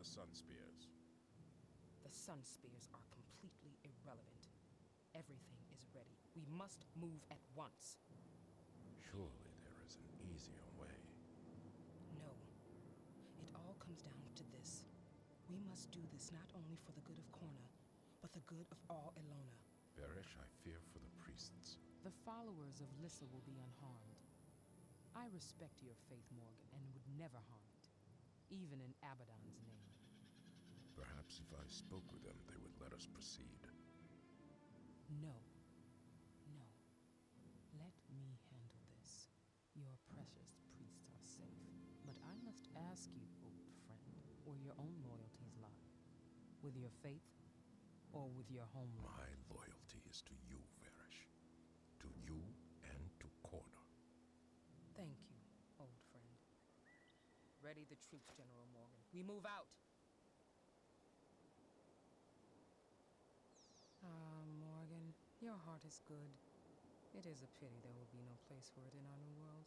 the Sun Spears? The Sun Spears are completely irrelevant. Everything is ready. We must move at once. Surely there is an easier way. No. It all comes down to this. We must do this not only for the good of Korna, but the good of all Elona. Berish, I fear for the priests. The followers of Lissa will be unharmed. I respect your faith, Morgan, and would never harm it, even in Abaddon's name. Perhaps if I spoke with them, they would let us proceed. No. No. Let me handle this. Your precious priests are safe. But I must ask you, old friend, where your own loyalties lie. With your faith, or with your homeland? My loyalty is to you, Varish. To you and to Korna. Thank you, old friend. Ready the troops, General Morgan. We move out! Ah, Morgan, your heart is good. It is a pity there will be no place for it in our new world.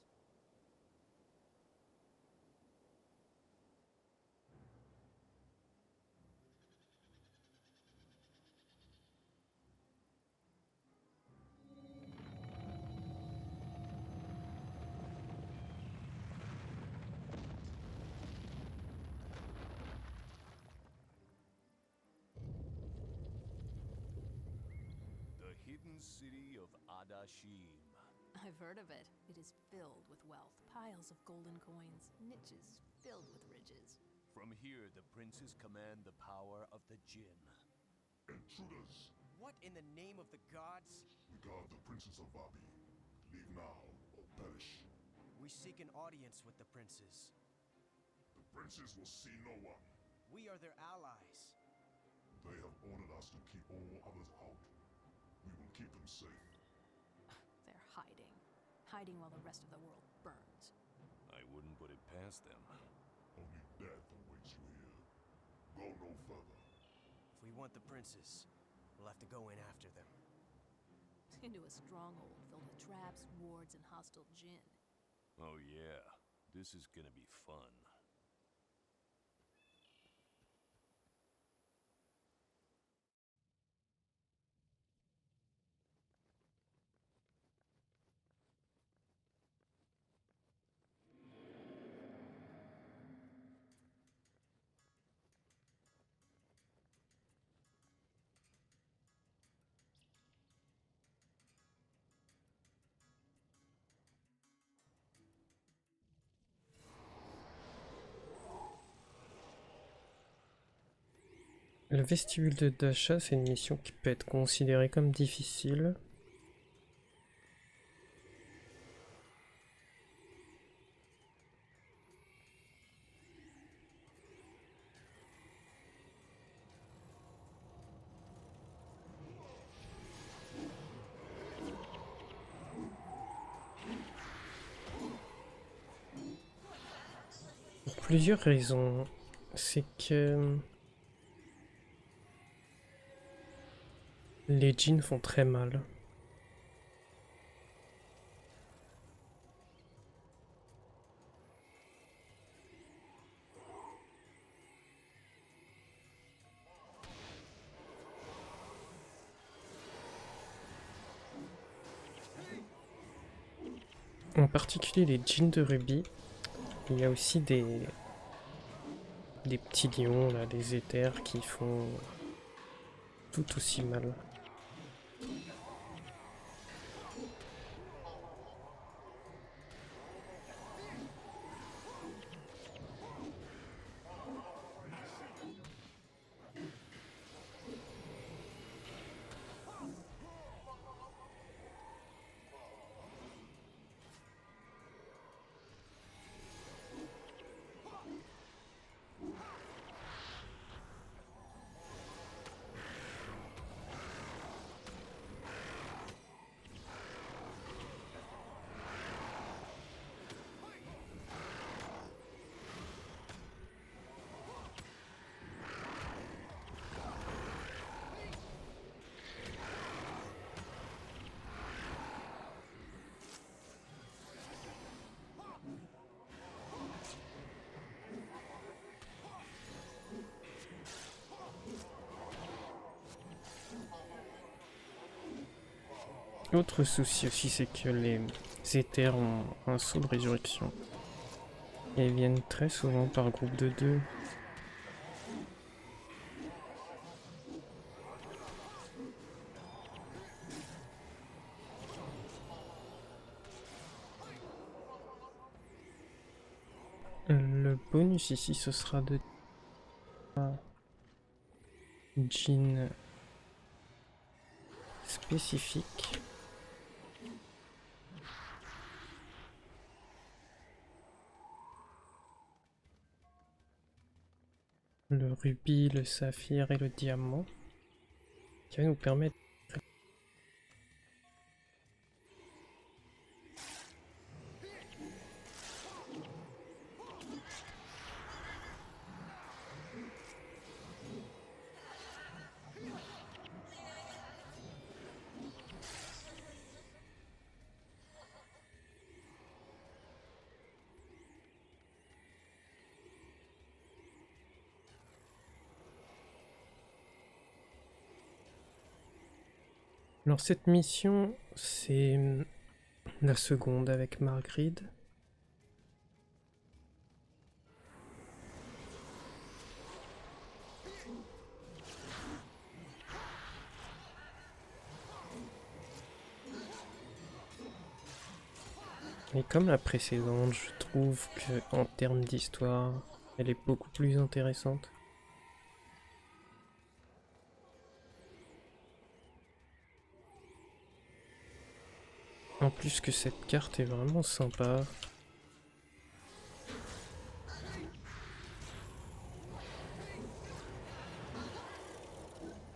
The hidden city of Adashim. I've heard of it. It is filled with wealth, piles of golden coins, niches filled with riches. From here, the princes command the power of the Jinn. Intruders! What in the name of the gods? We guard the Princess of Vabi. Leave now, or perish. We seek an audience with the princes. The princes will see no one. We are their allies. They have ordered us to keep all others out. We will keep them safe. They're hiding. Hiding while the rest of the world burns. I wouldn't put it past them. Only death awaits you here. Go no further. If we want the princes, we'll have to go in after them. Into a stronghold filled with traps, wards, and hostile Jinn. Oh yeah, this is gonna be fun. Le vestibule de Dasha, c'est une mission qui peut être considérée comme difficile. Pour plusieurs raisons. C'est que les djinns font très mal. En particulier les djinns de Ruby. Il y a aussi des petits lions, là, des éthers qui font tout aussi mal. Autre souci aussi, c'est que les éthers ont un sceau de résurrection. Et ils viennent très souvent par groupe de 2. Le bonus ici, ce sera de jean spécifique. Le rubis, le saphir et le diamant. Qui va nous permettre... Alors cette mission, c'est la seconde avec Margrid. Et comme la précédente, je trouve que en termes d'histoire, elle est beaucoup plus intéressante. En plus que cette carte est vraiment sympa.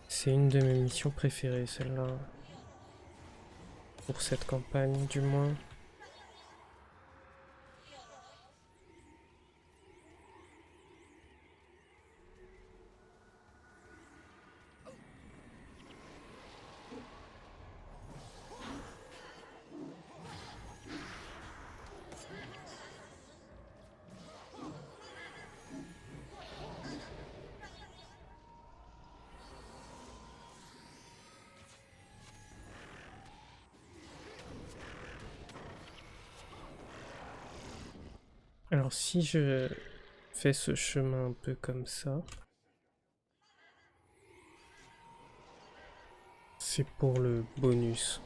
C'est une de mes missions préférées, celle-là. Pour cette campagne, du moins. Alors si je fais ce chemin un peu comme ça, c'est pour le bonus.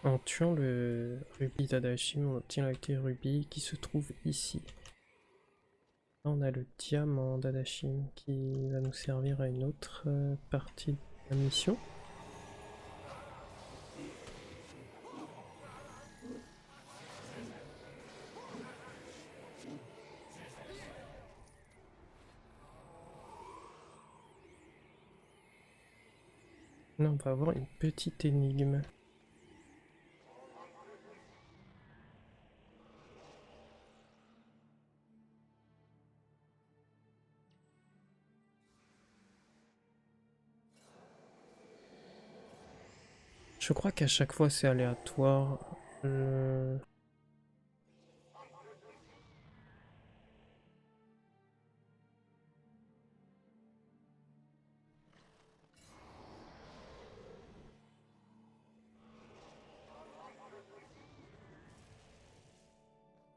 En tuant le rubis d'Adashim, on obtient la clé rubis qui se trouve ici. Là, on a le diamant d'Adashim qui va nous servir à une autre partie de la mission. Là, on va avoir une petite énigme. Je crois qu'à chaque fois c'est aléatoire.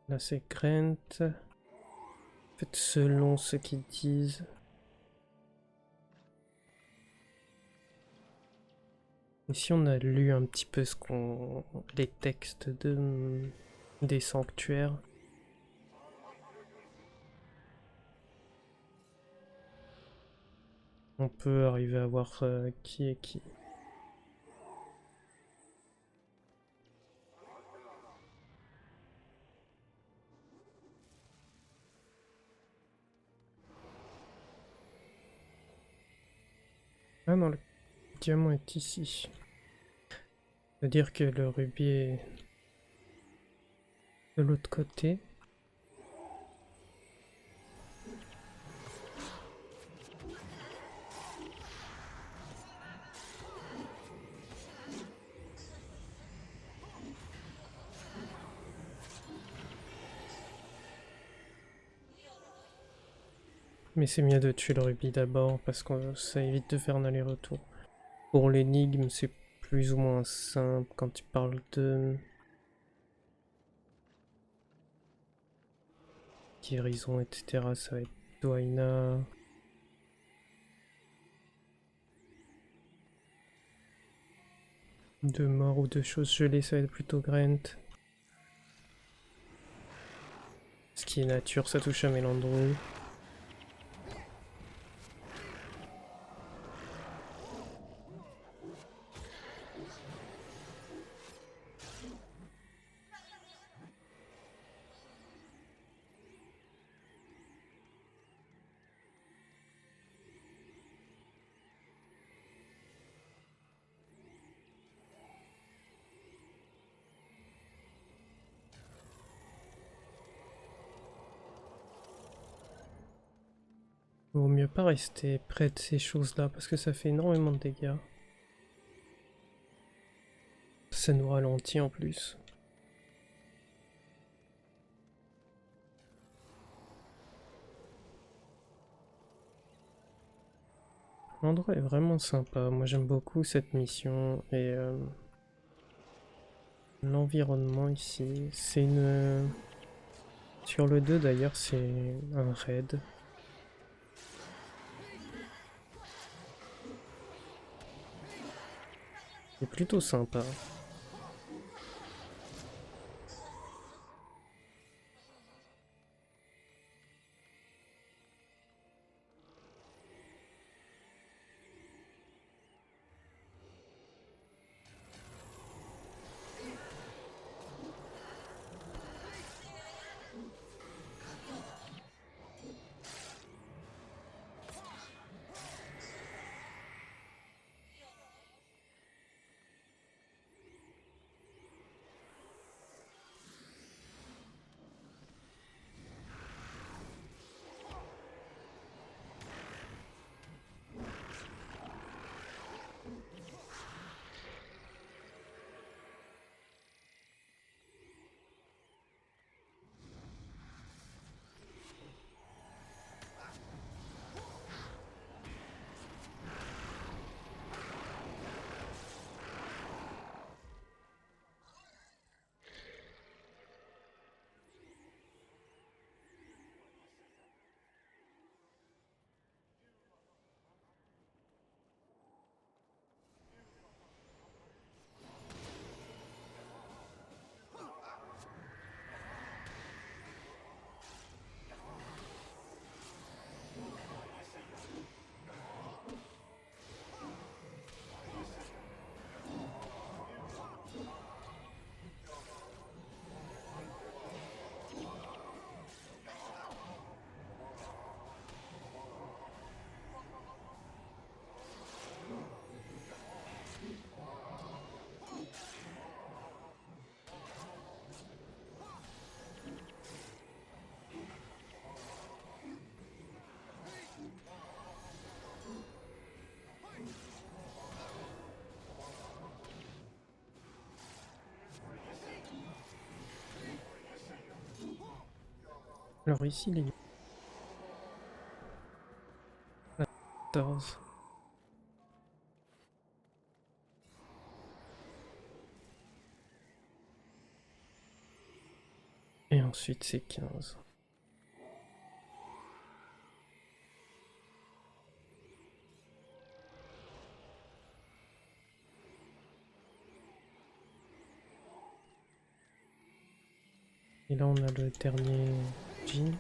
Là c'est Grant. En fait, selon ce qu'ils disent. Ici on a lu un petit peu les textes des sanctuaires. On peut arriver à voir qui est qui. Ah non, le diamant est ici. C'est-à-dire que le rubis est de l'autre côté. Mais c'est mieux de tuer le rubis d'abord parce que ça évite de faire un aller-retour. Pour l'énigme, c'est plus ou moins simple quand tu parles de guérison, etc. Ça va être Doina. De mort ou de choses gelées, ça va être plutôt Grant. Ce qui est nature, ça touche à Mélandreau. Vaut mieux pas rester près de ces choses-là parce que ça fait énormément de dégâts. Ça nous ralentit en plus. L'endroit est vraiment sympa. Moi j'aime beaucoup cette mission et l'environnement ici. C'est une... Sur le 2 d'ailleurs c'est un raid. C'est plutôt sympa. Alors ici les 14. Et ensuite c'est 15. Et là on a le dernier Jin.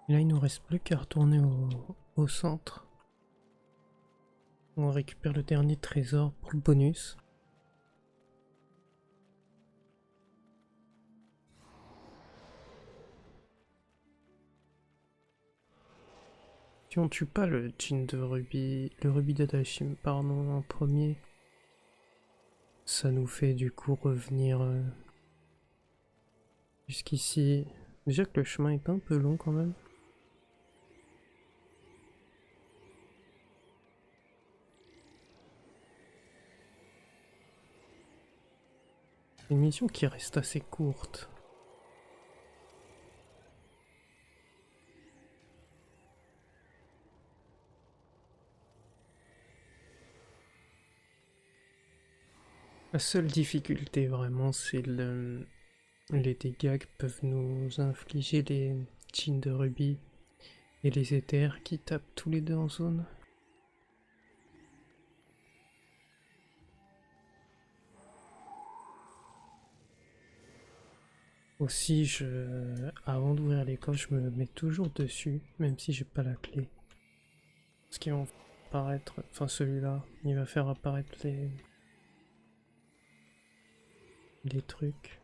Et là il nous reste plus qu'à retourner au centre. On récupère le dernier trésor pour le bonus. Si on tue pas le djinn de Ruby, le Ruby d'Adashim, pardon, en premier, ça nous fait du coup revenir jusqu'ici. Déjà que le chemin est un peu long quand même. C'est une mission qui reste assez courte. La seule difficulté vraiment, c'est les dégâts que peuvent nous infliger les djinns de Ruby et les éthers qui tapent tous les deux en zone. Aussi, avant d'ouvrir les coffres, je me mets toujours dessus, même si j'ai pas la clé. Parce qu'ils vont apparaître, enfin celui-là, il va faire apparaître les trucs.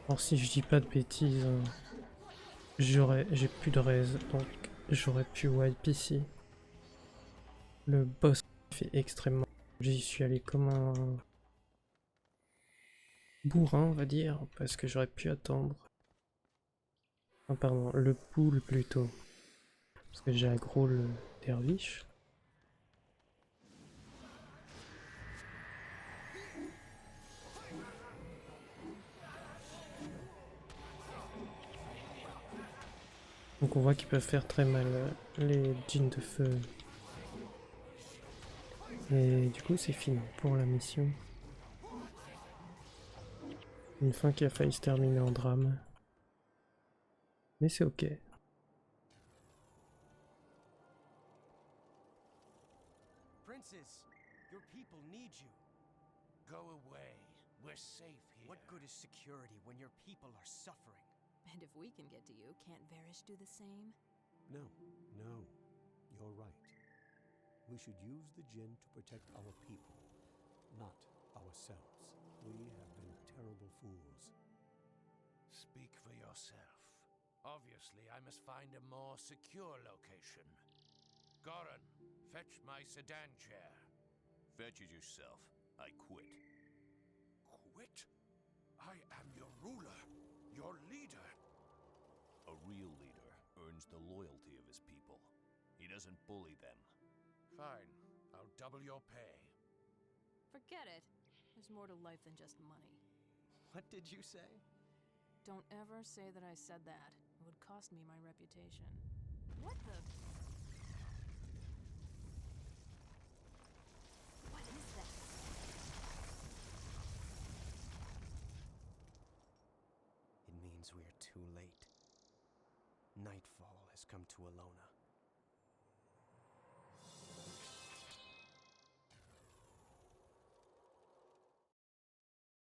Alors si je dis pas de bêtises, j'ai plus de raise, donc j'aurais pu wipe ici. Le boss fait extrêmement... J'y suis allé comme un bourrin, on va dire, parce que j'aurais pu attendre. Ah, pardon, le pool plutôt. Parce que j'ai aggro le derviche. Donc on voit qu'ils peuvent faire très mal les djinns de feu. Et du coup c'est fini pour la mission. Une fin qui a failli se terminer en drame. Mais c'est ok. Princess, your people need you. Go away. We're safe here. What good is security when your people are suffering? And if we can get to you, can't Varish do the same? No, no. You're right. We should use the Jinn to protect our people, not ourselves. We have been terrible fools. Speak for yourself. Obviously, I must find a more secure location. Goran, fetch my sedan chair. Fetch it yourself. I quit. Quit? I am your ruler, your leader. A real leader earns the loyalty of his people. He doesn't bully them. Fine, I'll double your pay. Forget it. There's more to life than just money. What did you say? Don't ever say that I said that. It would cost me my reputation. What the? What is that? It means we are too late. Nightfall has come to Alona.